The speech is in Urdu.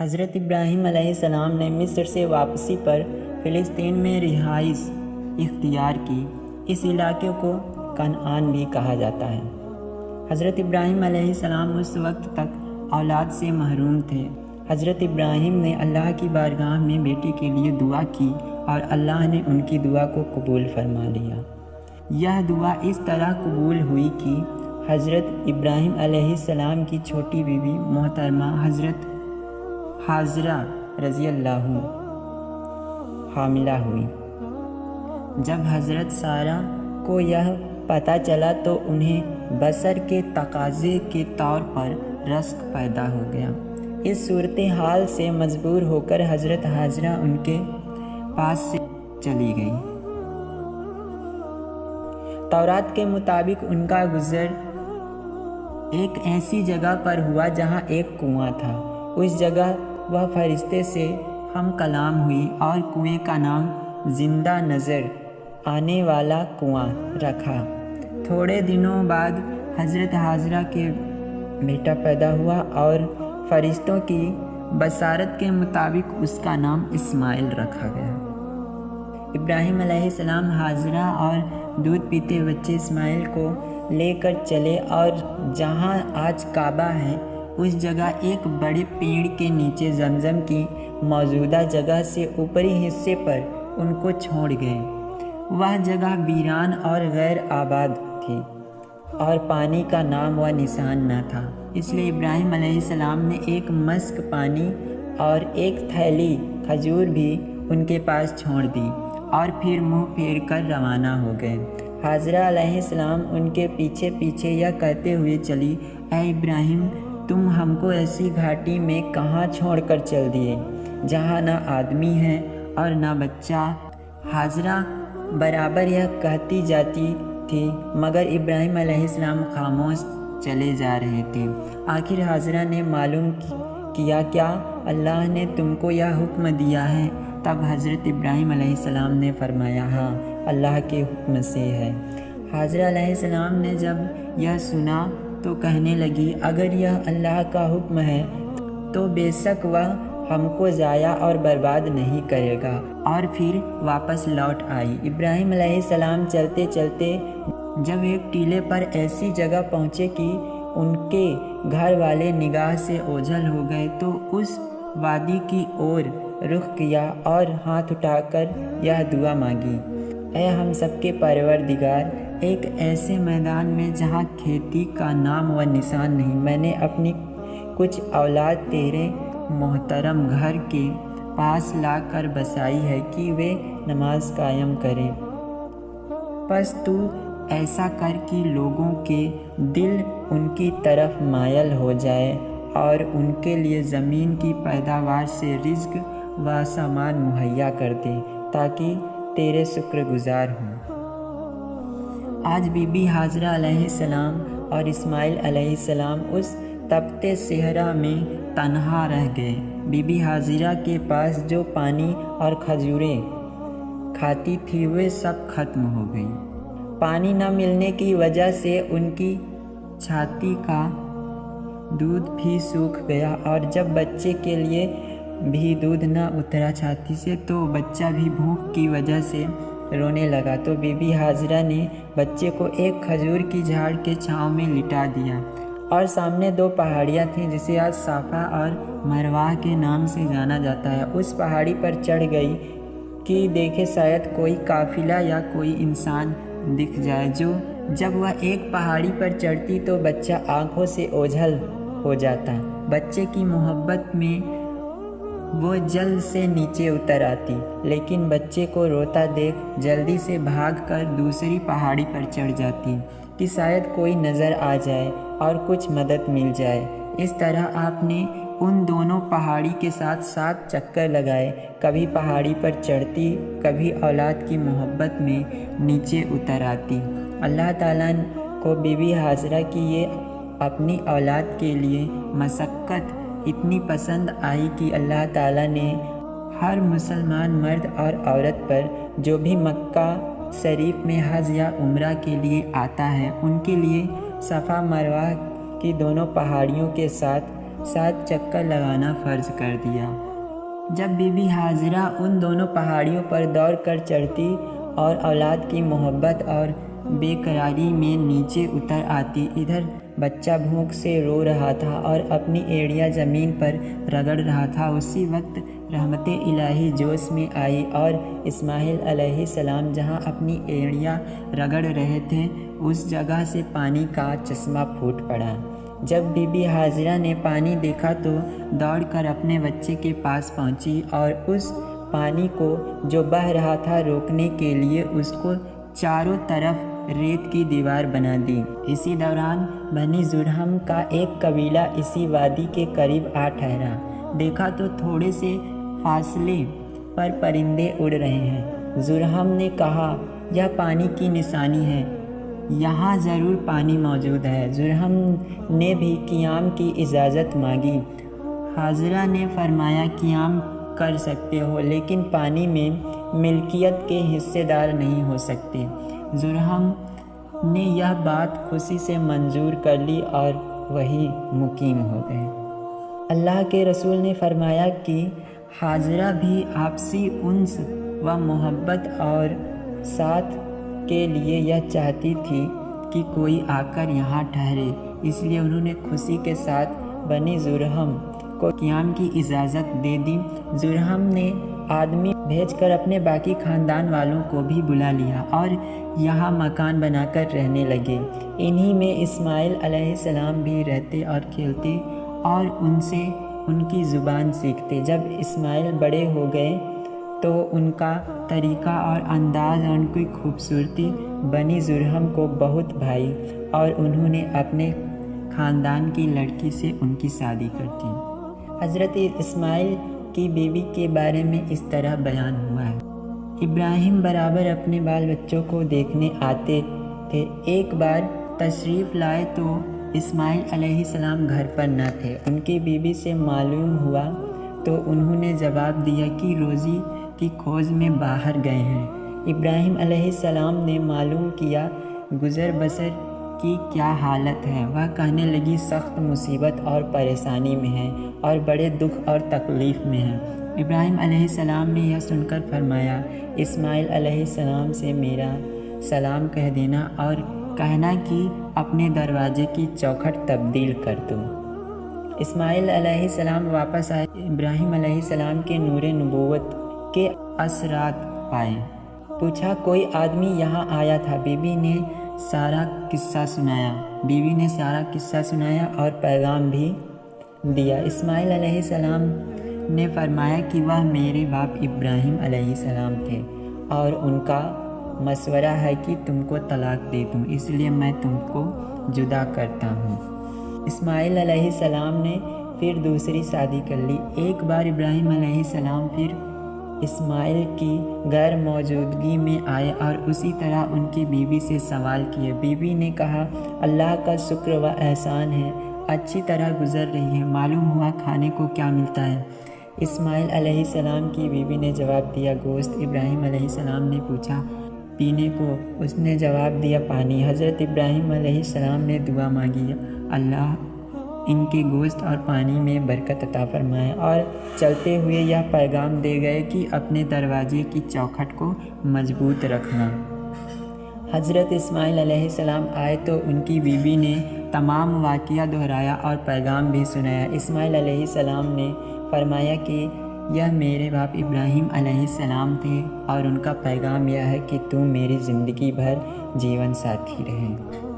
حضرت ابراہیم علیہ السلام نے مصر سے واپسی پر فلسطین میں رہائش اختیار کی۔ اس علاقے کو کنعان بھی کہا جاتا ہے۔ حضرت ابراہیم علیہ السلام اس وقت تک اولاد سے محروم تھے۔ حضرت ابراہیم نے اللہ کی بارگاہ میں بیٹے کے لیے دعا کی اور اللہ نے ان کی دعا کو قبول فرما لیا۔ یہ دعا اس طرح قبول ہوئی کہ حضرت ابراہیم علیہ السلام کی چھوٹی بیوی محترمہ حضرت حاجرہ رضی اللہ حاملہ ہوئی۔ جب حضرت سارہ کو یہ پتہ چلا تو انہیں بصر کے تقاضے کے طور پر رزق پیدا ہو گیا۔ اس صورتحال سے مجبور ہو کر حضرت حاجرہ ان کے پاس سے چلی گئی۔ تورات کے مطابق ان کا گزر ایک ایسی جگہ پر ہوا جہاں ایک کنواں تھا۔ اس جگہ وہ فرشتے سے ہم کلام ہوئی اور کنویں کا نام زندہ نظر آنے والا کنواں رکھا۔ تھوڑے دنوں بعد حضرت حاجرہ کے بیٹا پیدا ہوا اور فرشتوں کی بشارت کے مطابق اس کا نام اسماعیل رکھا گیا۔ ابراہیم علیہ السلام حاجرہ اور دودھ پیتے بچے اسماعیل کو لے کر چلے اور جہاں آج کعبہ ہے اس جگہ ایک بڑے پیڑ کے نیچے زمزم کی موجودہ جگہ سے اوپری حصے پر ان کو چھوڑ گئے۔ وہ جگہ ویران اور غیر آباد تھی اور پانی کا نام و نشان نہ تھا، اس لیے ابراہیم علیہ السلام نے ایک مسک پانی اور ایک تھیلی کھجور بھی ان کے پاس چھوڑ دی اور پھر منہ پھیر کر روانہ ہو گئے۔ حاجرہ علیہ السلام ان کے پیچھے پیچھے یہ کہتے ہوئے چلی، اے ابراہیم، تم ہم کو ایسی گھاٹی میں کہاں چھوڑ کر چل دیے جہاں نہ آدمی ہے اور نہ بچہ؟ حاجرہ برابر یہ کہتی جاتی تھی مگر ابراہیم علیہ السلام خاموش چلے جا رہے تھے۔ آخر حاجرہ نے معلوم کیا کیا اللہ نے تم کو یہ حکم دیا ہے؟ تب حضرت ابراہیم علیہ السلام نے فرمایا، ہاں، اللہ کے حکم سے ہے۔ حاجرہ علیہ السلام نے جب یہ سنا تو کہنے لگی، اگر یہ اللہ کا حکم ہے تو بے شک وہ ہم کو ضائع اور برباد نہیں کرے گا، اور پھر واپس لوٹ آئی۔ ابراہیم علیہ السلام چلتے چلتے جب ایک ٹیلے پر ایسی جگہ پہنچے کہ ان کے گھر والے نگاہ سے اوجھل ہو گئے تو اس وادی کی اور رخ کیا اور ہاتھ اٹھا کر یہ دعا مانگی، اے ہم سب کے پروردگار، ایک ایسے میدان میں جہاں کھیتی کا نام و نشان نہیں، میں نے اپنی کچھ اولاد تیرے محترم گھر کے پاس لا کر بسائی ہے کہ وہ نماز قائم کریں، پس تو ایسا کر کہ لوگوں کے دل ان کی طرف مائل ہو جائے اور ان کے لیے زمین کی پیداوار سے رزق و سامان مہیا کر دے تاکہ تیرے شکر گزار ہوں۔ آج بی بی حاجرہ علیہ السلام اور اسماعیل علیہ السلام اس تپتے صحرا میں تنہا رہ گئے۔ بی بی حاجرہ کے پاس جو پانی اور کھجوریں کھاتی تھی وہ سب ختم ہو گئیں۔ پانی نہ ملنے کی وجہ سے ان کی چھاتی کا دودھ بھی سوکھ گیا اور جب بچے کے لیے بھی دودھ نہ اترا چھاتی سے تو بچہ بھی بھوک کی وجہ سے رونے لگا، تو بی بی حاجرہ نے بچے کو ایک کھجور کی جھاڑ کے چھاؤں میں لٹا دیا اور سامنے دو پہاڑیاں تھیں جسے آج صفا اور مروہ کے نام سے جانا جاتا ہے، اس پہاڑی پر چڑھ گئی کہ دیکھے شاید کوئی قافلہ یا کوئی انسان دکھ جائے۔ جب وہ ایک پہاڑی پر چڑھتی تو بچہ آنکھوں سے اوجھل ہو جاتا، بچے کی محبت میں وہ جلد سے نیچے اتر آتی، لیکن بچے کو روتا دیکھ جلدی سے بھاگ کر دوسری پہاڑی پر چڑھ جاتی کہ شاید کوئی نظر آ جائے اور کچھ مدد مل جائے۔ اس طرح آپ نے ان دونوں پہاڑی کے ساتھ 7 چکر لگائے، کبھی پہاڑی پر چڑھتی، کبھی اولاد کی محبت میں نیچے اتر آتی۔ اللہ تعالیٰ کو بی بی حاجرہ کی یہ اپنی اولاد کے لیے مشقت اتنی پسند آئی کہ اللہ تعالیٰ نے ہر مسلمان مرد اور عورت پر جو بھی مکہ شریف میں حج یا عمرہ کے لیے آتا ہے ان کے لیے صفا مروہ کی دونوں پہاڑیوں کے ساتھ 7 چکر لگانا فرض کر دیا۔ جب بی بی حاضرہ ان دونوں پہاڑیوں پر دوڑ کر چڑھتی اور اولاد کی محبت اور بے قراری میں نیچے اتر آتی، ادھر بچہ بھوک سے رو رہا تھا اور اپنی ایڑیاں زمین پر رگڑ رہا تھا۔ اسی وقت رحمت الہی جوش میں آئی اور اسماعیل علیہ السلام جہاں اپنی ایڑیاں رگڑ رہے تھے اس جگہ سے پانی کا چشمہ پھوٹ پڑا۔ جب بی بی حاضرہ نے پانی دیکھا تو دوڑ کر اپنے بچے کے پاس پہنچی اور اس پانی کو جو بہہ رہا تھا روکنے کے لیے اس کو چاروں طرف ریت کی دیوار بنا دی۔ اسی دوران بنی زرہم کا ایک قبیلہ اسی وادی کے قریب آ ٹھہرا۔ دیکھا تو تھوڑے سے فاصلے پر پرندے اڑ رہے ہیں۔ زرہم نے کہا، یہ پانی کی نشانی ہے، یہاں ضرور پانی موجود ہے۔ زرہم نے بھی قیام کی اجازت مانگی۔ حاضرہ نے فرمایا، قیام کر سکتے ہو لیکن پانی میں ملکیت کے حصے دار نہیں ہو سکتے۔ زرہم نے یہ بات خوشی سے منظور کر لی اور وہی مقیم ہو گئے۔ اللہ کے رسول نے فرمایا کہ حاضرہ بھی آپسی انس و محبت اور ساتھ کے لیے یہ چاہتی تھی کہ کوئی آ کر یہاں ٹھہرے، اس لیے انہوں نے خوشی کے ساتھ بنی زرہم کو قیام کی اجازت دے دی۔ زرہم نے آدمی بھیج کر اپنے باقی خاندان والوں کو بھی بلا لیا اور یہاں مکان بنا کر رہنے لگے۔ انہی میں اسماعیل علیہ السلام بھی رہتے اور کھیلتے اور ان سے ان کی زبان سیکھتے۔ جب اسماعیل بڑے ہو گئے تو ان کا طریقہ اور انداز اور ان کی خوبصورتی بنی زرہم کو بہت بھائی اور انہوں نے اپنے خاندان کی لڑکی سے ان کی شادی کر دی۔ حضرت اسماعیل کی بیوی کے بارے میں اس طرح بیان ہوا ہے۔ ابراہیم برابر اپنے بال بچوں کو دیکھنے آتے تھے۔ ایک بار تشریف لائے تو اسماعیل علیہ السلام گھر پر نہ تھے۔ ان کی بیوی سے معلوم ہوا تو انہوں نے جواب دیا کہ روزی کی کھوج میں باہر گئے ہیں۔ ابراہیم علیہ السلام نے معلوم کیا گزر بسر کی کیا حالت ہے۔ وہ کہنے لگی سخت مصیبت اور پریشانی میں ہے اور بڑے دکھ اور تکلیف میں ہے۔ ابراہیم علیہ السلام نے یہ سن کر فرمایا، اسماعیل علیہ السلام سے میرا سلام کہہ دینا اور کہنا کہ اپنے دروازے کی چوکھٹ تبدیل کر دو۔ اسماعیل علیہ السلام واپس آئے، ابراہیم علیہ السلام کے نور نبوت کے اثرات پائے۔ پوچھا کوئی آدمی یہاں آیا تھا؟ بیوی نے سارا قصہ سنایا اور پیغام بھی دیا۔ اسماعیل علیہ السلام نے فرمایا کہ وہ میرے باپ ابراہیم علیہ السلام تھے اور ان کا مشورہ ہے کہ تم کو طلاق دے دوں، اس لیے میں تم کو جدا کرتا ہوں۔ اسماعیل علیہ السلام نے پھر دوسری شادی کر لی۔ ایک بار ابراہیم علیہ السلام پھر اسماعیل کی غیر موجودگی میں آئے اور اسی طرح ان کی بیوی سے سوال کیے۔ بیوی نے کہا، اللہ کا شکر و احسان ہے، اچھی طرح گزر رہی ہے۔ معلوم ہوا کھانے کو کیا ملتا ہے؟ اسماعیل علیہ السلام کی بیوی نے جواب دیا گوشت۔ ابراہیم علیہ السلام نے پوچھا پینے کو؟ اس نے جواب دیا پانی۔ حضرت ابراہیم علیہ السلام نے دعا مانگی، اللہ ان کے گوشت اور پانی میں برکت عطا فرمائے، اور چلتے ہوئے یہ پیغام دے گئے کہ اپنے دروازے کی چوکھٹ کو مضبوط رکھنا۔ حضرت اسماعیل علیہ السلام آئے تو ان کی بیوی نے تمام واقعہ دہرایا اور پیغام بھی سنایا۔ اسماعیل علیہ السلام نے فرمایا کہ یہ میرے باپ ابراہیم علیہ السلام تھے اور ان کا پیغام یہ ہے کہ تم میری زندگی بھر جیون ساتھی رہے۔